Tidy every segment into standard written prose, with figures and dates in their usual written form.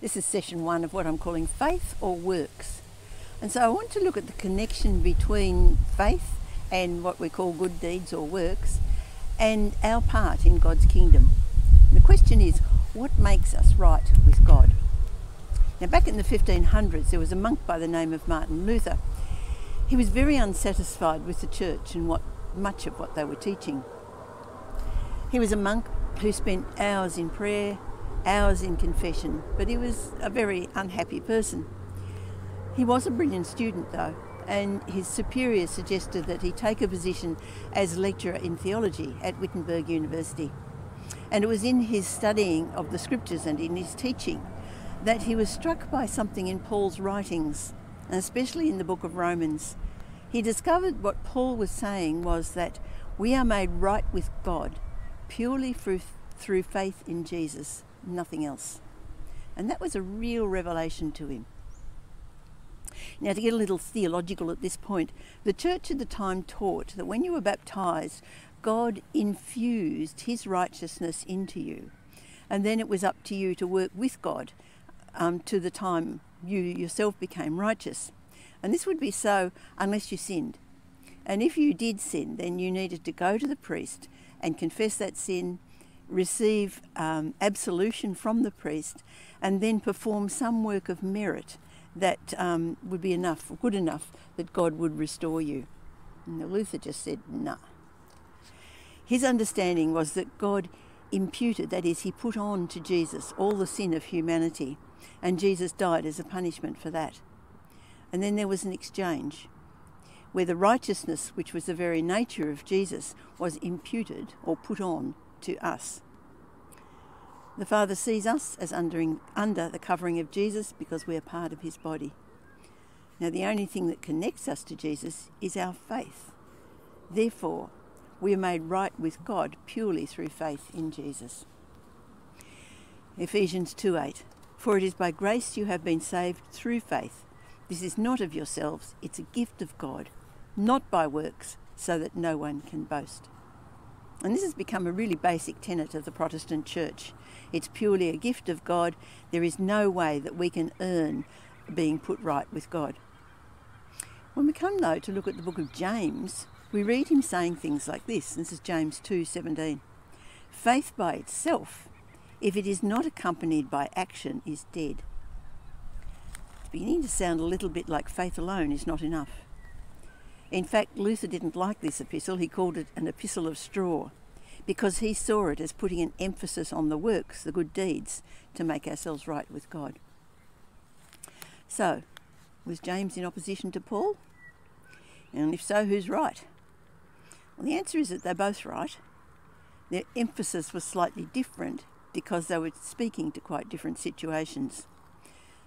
This is session 1 of what I'm calling faith or works. And so I want to look at the connection between faith and what we call good deeds or works and our part in God's kingdom. The question is, what makes us right with God? Now, back in the 1500s, there was a monk by the name of Martin Luther. He was very unsatisfied with the church and much of what they were teaching. He was a monk who spent hours in prayer, hours in confession, but he was a very unhappy person. He was a brilliant student though, and his superior suggested that he take a position as lecturer in theology at Wittenberg University. And it was in his studying of the scriptures and in his teaching that he was struck by something in Paul's writings, and especially in the book of Romans. He discovered what Paul was saying was that we are made right with God purely through faith in Jesus, nothing else. And that was a real revelation to him. Now, to get a little theological at this point, the church at the time taught that when you were baptised, God infused his righteousness into you. And then it was up to you to work with God to the time you yourself became righteous. And this would be so unless you sinned. And if you did sin, then you needed to go to the priest and confess that sin, receive absolution from the priest, and then perform some work of merit that would be enough, good enough, that God would restore you. And Luther just said, nah. His understanding was that God imputed, that is, he put on to Jesus all the sin of humanity, and Jesus died as a punishment for that. And then there was an exchange, where the righteousness, which was the very nature of Jesus, was imputed or put on to us. The Father sees us as under the covering of Jesus because we are part of his body. Now, the only thing that connects us to Jesus is our faith. Therefore, we are made right with God purely through faith in Jesus. Ephesians 2:8, for it is by grace you have been saved through faith. This is not of yourselves, it's a gift of God, not by works, so that no one can boast. And this has become a really basic tenet of the Protestant Church. It's purely a gift of God. There is no way that we can earn being put right with God. When we come, though, to look at the book of James, we read him saying things like this. This is James 2:17. Faith by itself, if it is not accompanied by action, is dead. It's beginning to sound a little bit like faith alone is not enough. In fact, Luther didn't like this epistle. He called it an epistle of straw, because he saw it as putting an emphasis on the works, the good deeds, to make ourselves right with God. So, was James in opposition to Paul? And if so, who's right? Well, the answer is that they're both right. Their emphasis was slightly different because they were speaking to quite different situations.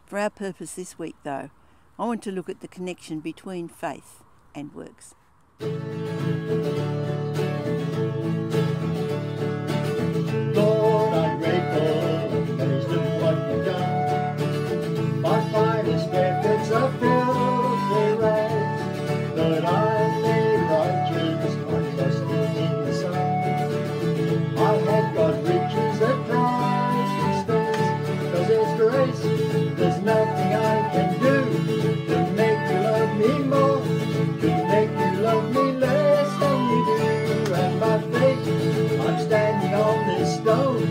For our purpose this week, though, I want to look at the connection between faith and works. Lord, I'm grateful, amazed at what you've done. My finest efforts are filthy rags, but I'm made righteous by trusting in the Son. I had got riches that price expense, 'cause it's grace. There's nothing I can do to make you love me more, to make you love me less than you do. And by faith, I'm standing on this stone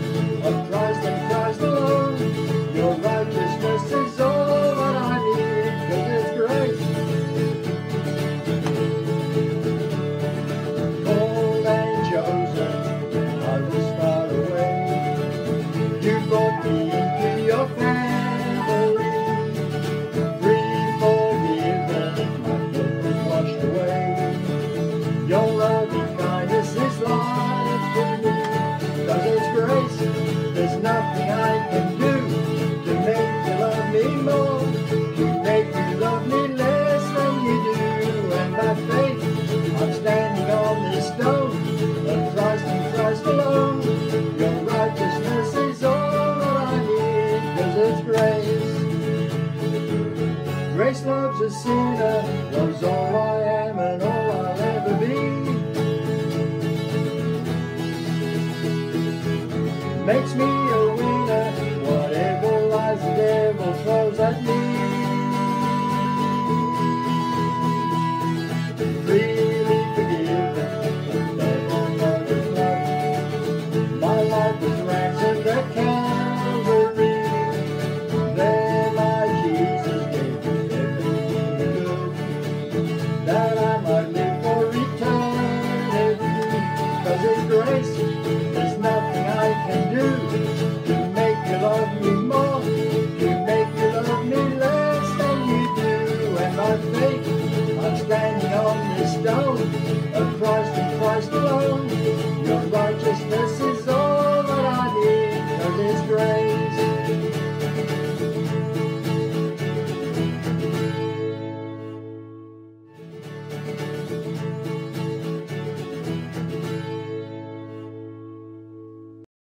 of Christ and Christ alone. Your righteousness is all that I need, 'cause it's grace. Called and chosen when I was far away, you brought me into your family. Free, forgiven, my guilt was washed away. Your loving kindness is life to me, 'cause it's grace. There's nothing I can do to make you love me more, to make you love me less than you do. And by faith, I'm standing on this stone of Christ and Christ alone. Your righteousness is all that I need, 'cause it's grace. Grace loves a sinner, loves all I am and all I'll ever be. Makes me a winner, whatever lies there. last long.